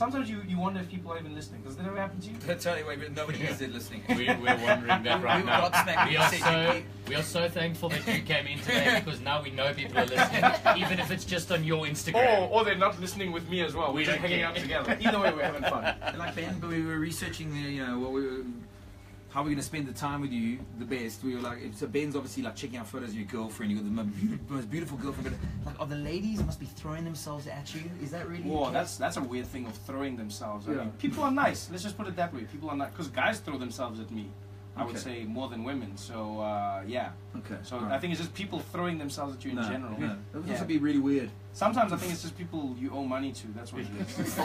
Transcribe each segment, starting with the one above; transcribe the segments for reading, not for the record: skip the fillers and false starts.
sometimes you wonder if people are even listening. Does that ever happen to you? Totally, wait, but nobody is listening. We're wondering that right now. We are so thankful that you came in today, because now we know people are listening, even if it's just on your Instagram. Or they're not listening with me as well. We're just hanging out together. Either way, we're having fun. Like Ben, but we were researching how we're going to spend the time with you the best. We were like, so Ben's obviously like checking out photos of your girlfriend. You got the most beautiful girlfriend. But like, are the ladies must be throwing themselves at you? Is that really? Whoa, that's a weird thing of throwing themselves. I mean, people are nice. Let's just put it that way. People are nice because guys throw themselves at me. I would say more than women. So yeah. Okay. So I think it's just people throwing themselves at you in general. No. That would also be really weird. Sometimes I think it's just people you owe money to. That's what it is.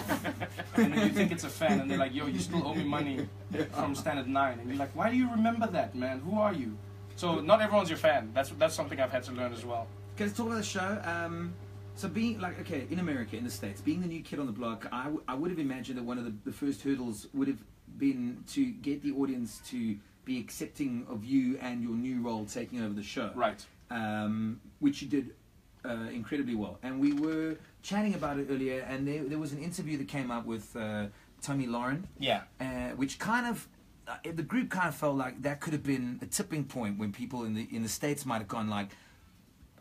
And then you think it's a fan, and they're like, "Yo, you still owe me money from Standard 9," and you're like, "Why do you remember that, man? Who are you?" So not everyone's your fan. That's something I've had to learn as well. Okay, let's talk about the show. So being like, okay, in America, in the States, being the new kid on the block, I would have imagined that one of the first hurdles would have been to get the audience to be accepting of you and your new role taking over the show. Right. Which you did incredibly well. And we were chatting about it earlier, and there was an interview that came up with Tommy Lauren. Yeah. Which kind of, the group kind of felt like that could have been a tipping point when people in the States might have gone like,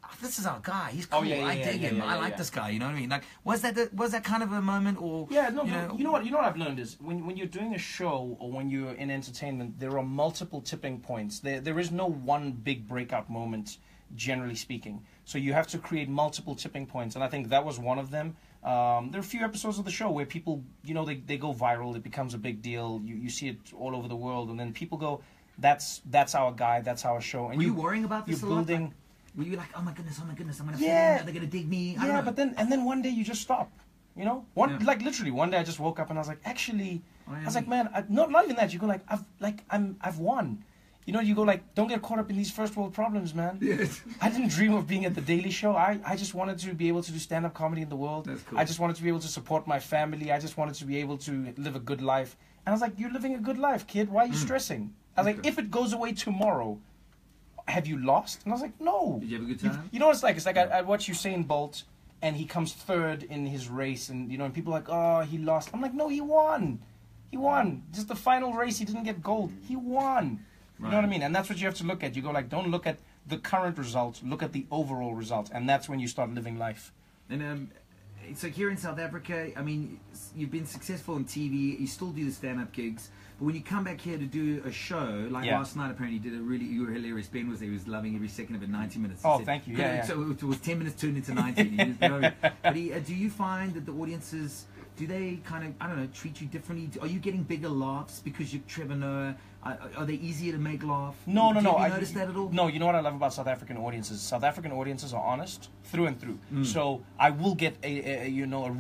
oh, this is our guy. He's cool. I dig him. I like this guy. You know what I mean? Like, was that kind of a moment, or yeah? No, you know what I've learned is when you're doing a show or when you're in entertainment, there are multiple tipping points. There is no one big breakout moment, generally speaking. So you have to create multiple tipping points, and I think that was one of them. There are a few episodes of the show where people, they go viral. It becomes a big deal. You see it all over the world, and then people go, "That's our guy. That's our show." And were you worrying about this? You're building. Were you like, oh my goodness, I'm gonna fit in, they're gonna dig me? I don't know. But then one day you just stop. Like literally one day I just woke up and I was like, actually, I was like, man, not even that. You go like, I've won. You go like, don't get caught up in these first world problems, man. Yes. I didn't dream of being at the Daily Show. I just wanted to be able to do stand-up comedy in the world. That's cool. I just wanted to be able to support my family. I just wanted to be able to live a good life. And I was like, you're living a good life, kid. Why are you stressing? I was like, if it goes away tomorrow, have you lost? And I was like, no. Did you have a good time? You know what it's like? It's like I watch Usain Bolt, and he comes third in his race, and and people are like, oh, he lost. I'm like, no, he won. He won. Just the final race, he didn't get gold. He won. You know what I mean? And that's what you have to look at. You go like, don't look at the current result. Look at the overall result, and that's when you start living life. And so here in South Africa, I mean, you've been successful on TV. You still do the stand-up gigs. But when you come back here to do a show, like last night, apparently you were hilarious. Ben was there, he was loving every second of it, 90 minutes. Oh, thank you. Yeah. So it was 10 minutes turned into 90. But do you find that the audiences, do they kind of, I don't know, treat you differently? Are you getting bigger laughs because you're Trevor Noah? Are they easier to make laugh? No. Have you noticed that at all? No, you know what I love about South African audiences? South African audiences are honest through and through. So I will get a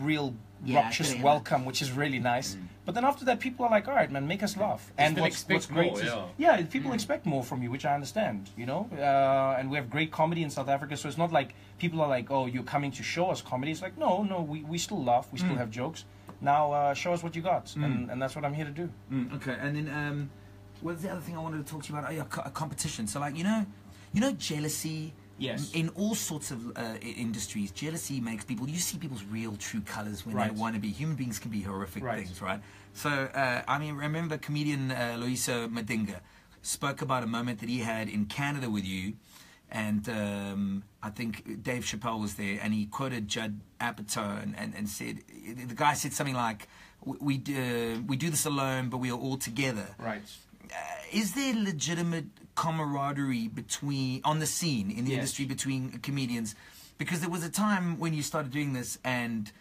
real rapturous welcome, which is really nice. But then after that, people are like, all right, man, make us laugh. And what's great is, people expect more from you, which I understand, and we have great comedy in South Africa, so it's not like people are like, oh, you're coming to show us comedy. It's like, no, we still laugh, we still have jokes. Now show us what you got, and that's what I'm here to do. Okay, and then what's the other thing I wanted to talk to you about? Oh, yeah, competition. So like, jealousy. Yes. In all sorts of industries, jealousy makes people. You see people's real, true colors when they want to be. Human beings can be horrific things, right? So, I mean, remember comedian Loyiso Madinga spoke about a moment that he had in Canada with you, and I think Dave Chappelle was there, and he quoted Judd Apatow and said, the guy said something like, "We do this alone, but we are all together." Right. Is there legitimate camaraderie on the scene in the industry between comedians? Because there was a time when you started doing this, and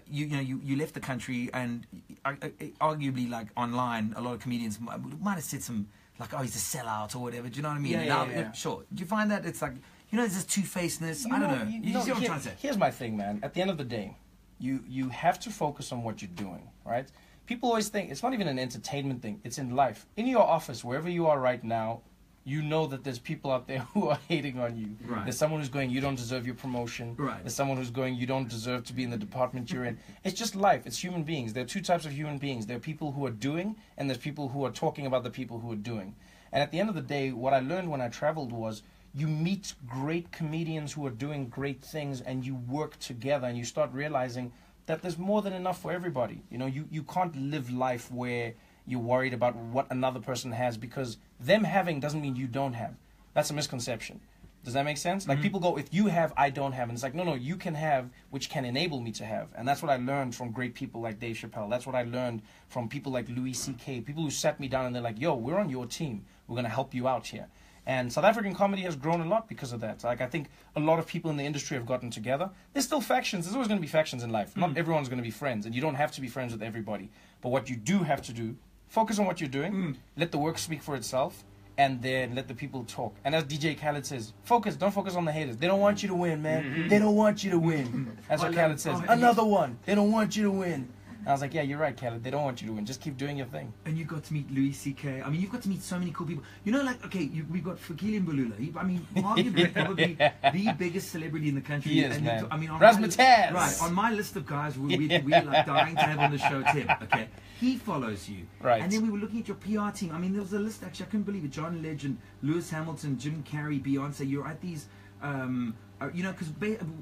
you left the country, and arguably, like online, a lot of comedians might have said some like, "Oh, he's a sellout" or whatever. Do you know what I mean? Yeah. Sure. Do you find that it's like, there's this two-facedness? I don't know. You see what I'm trying to say? Here's my thing, man. At the end of the day, you have to focus on what you're doing, right? People always think it's not even an entertainment thing. It's in life. In your office, wherever you are right now, you know that there's people out there who are hating on you. Right. There's someone who's going, you don't deserve your promotion. Right. There's someone who's going, you don't deserve to be in the department you're in. It's just life. It's human beings. There are two types of human beings. There are people who are doing, and there's people who are talking about the people who are doing. And at the end of the day, what I learned when I traveled was, you meet great comedians who are doing great things, and you work together, and you start realizing that there's more than enough for everybody. You know, you can't live life where you're worried about what another person has, because them having doesn't mean you don't have. That's a misconception. Does that make sense? Like, people go, if you have, I don't have. And it's like, no, you can have, which can enable me to have. And that's what I learned from great people like Dave Chappelle. That's what I learned from people like Louis C.K., people who sat me down and they're like, yo, we're on your team. We're going to help you out here. And South African comedy has grown a lot because of that. Like, I think a lot of people in the industry have gotten together. There's still factions. There's always going to be factions in life. Not everyone's going to be friends, and you don't have to be friends with everybody. But what you do have to do, focus on what you're doing, let the work speak for itself, and then let the people talk. And as DJ Khaled says, don't focus on the haters. They don't want you to win, man. They don't want you to win. That's what Khaled says. Another one. They don't want you to win. And I was like, yeah, you're right, Khaled. They don't want you to win. Just keep doing your thing. And you got to meet Louis C.K. I mean, you've got to meet so many cool people. You know, like, okay, we've got Fikile Mbulula. I mean, arguably probably the biggest celebrity in the country. He is, man. I mean, Razzmatazz. Right, on my list of guys we're like dying to have on the show, Tim, okay? He follows you. Right. And then we were looking at your PR team. I mean, there was a list, actually, I couldn't believe it. John Legend, Lewis Hamilton, Jim Carrey, Beyonce. You're at these, you know, because,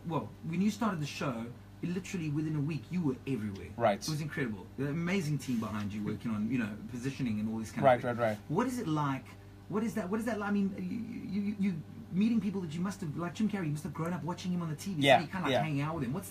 well, when you started the show, literally within a week, you were everywhere. Right. It was incredible. An amazing team behind you working on, you know, positioning and all this kind of thing. Right. What is it like? What is that like? I mean, you meeting people that you must have, like Jim Carrey, you must have grown up watching him on the TV. Yeah. So you kind of like hanging out with him. What's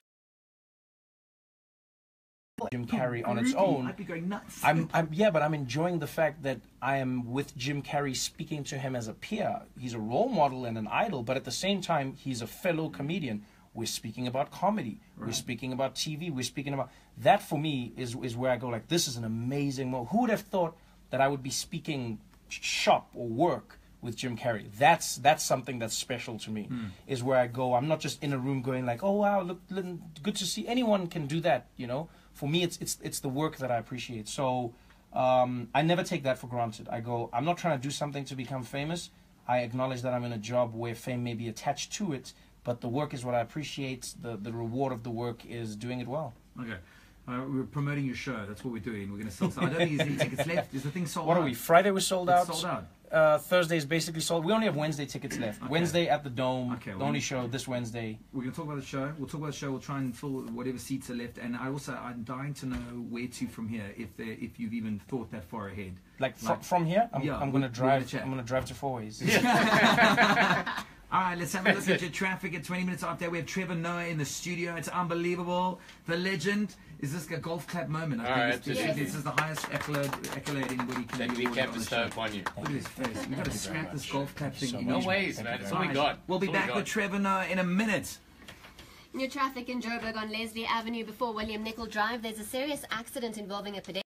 Jim Carrey on its own. I'd be going nuts. But I'm enjoying the fact that I am with Jim Carrey, speaking to him as a peer. He's a role model and an idol, but at the same time, he's a fellow comedian. We're speaking about comedy. Right. We're speaking about TV. We're speaking about... That, for me, is where I go, like, this is an amazing moment. Who would have thought that I would be speaking shop or work with Jim Carrey? That's something that's special to me, is where I go. I'm not just in a room going like, oh, wow, look, good to see. Anyone can do that, you know? For me, it's the work that I appreciate. So I never take that for granted. I go, I'm not trying to do something to become famous. I acknowledge that I'm in a job where fame may be attached to it, but the work is what I appreciate. The reward of the work is doing it well. Okay. We're promoting your show. That's what we're doing. We're going to sell. I don't think there's any tickets left. Is the thing sold out? What are we? Friday was sold out. Sold out. Thursday is basically sold. We only have Wednesday tickets left. Okay. Wednesday at the Dome. Okay, the only show this Wednesday. We're going to talk about the show. We'll talk about the show. We'll try and fill whatever seats are left. And I'm dying to know where to from here. If you've even thought that far ahead. Like from here, I'm going to drive. I'm going to drive to Fourways. All right, let's have a look at your traffic at 20 minutes after. We have Trevor Noah in the studio. It's unbelievable. The legend. Is this a golf clap moment? I think this is the highest accolade anybody can do. We kept the stove on you. Look at his face. We've got to scrap this golf clap thing. No ways, man. That's all we got. We'll be back with Trevor Noah in a minute. New traffic in Joburg on Leslie Avenue before William Nicol Drive. There's a serious accident involving a pedestrian.